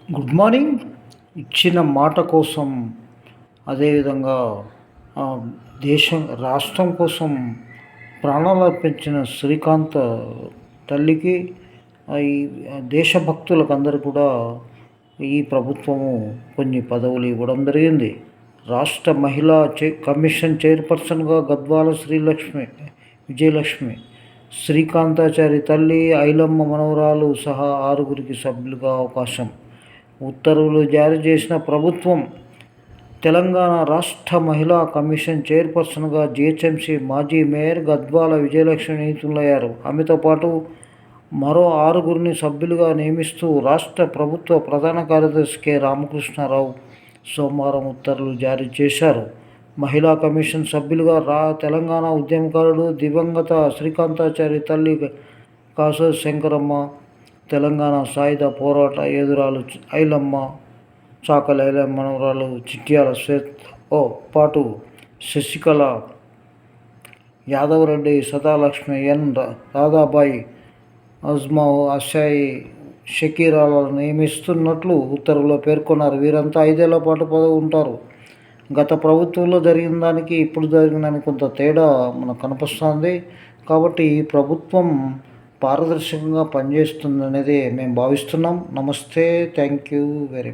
Good morning. ఇచ్చిన మాట కోసం, అదేవిధంగా దేశం రాష్ట్రం కోసం ప్రాణాలు అర్పించిన శ్రీకాంత్ తల్లికి, ఈ దేశభక్తులకు అందరికీ కూడా ఈ ప్రభుత్వము కొన్ని పదవులు ఇవ్వడం జరిగింది. రాష్ట్ర మహిళా కమిషన్ చైర్పర్సన్గా గద్వాల విజయలక్ష్మి, శ్రీకాంతాచారి తల్లి, ఐలమ్మ మనవరాలు సహా 6 సభ్యులుగా అవకాశం. ఉత్తర్వులు జారీ చేసిన ప్రభుత్వం. తెలంగాణ రాష్ట్ర మహిళా కమిషన్ చైర్పర్సన్గా జిహెచ్ఎంసీ మాజీ మేయర్ గద్వాల విజయలక్ష్మి నియమితులయ్యారు. ఆమెతో పాటు మరో 6 సభ్యులుగా నియమిస్తూ రాష్ట్ర ప్రభుత్వ ప్రధాన కార్యదర్శి కె రామకృష్ణారావు సోమవారం ఉత్తర్వులు జారీ చేశారు. మహిళా కమిషన్ సభ్యులుగా తెలంగాణ ఉద్యమకారుడు దివంగత శ్రీకాంతాచారి తల్లి కాస శంకరమ్మ, తెలంగాణ సాయుధ పోరాట యోధురాలు ఐలమ్మ, చాకలి ఐలమ్మ మనవరాలు చిట్యాల శ్వేతతో పాటు శశికళ, యాదవరెడ్డి, సదాలక్ష్మి, ఎన్ రాధాబాయి, అజ్మా, అషాయి, షకీరాలను నియమిస్తున్నట్లు ఉత్తర్వులో పేర్కొన్నారు. వీరంతా 5 ఏళ్ల పాటు పదవి ఉంటారు. గత ప్రభుత్వంలో జరిగిన దానికి ఇప్పుడు జరిగిన దానికి కొంత తేడా మనకు కనిపిస్తుంది. కాబట్టి ఈ ప్రభుత్వం పారదర్శకంగా పనిచేస్తుందనేది మేము భావిస్తున్నాం. నమస్తే. Thank you very much.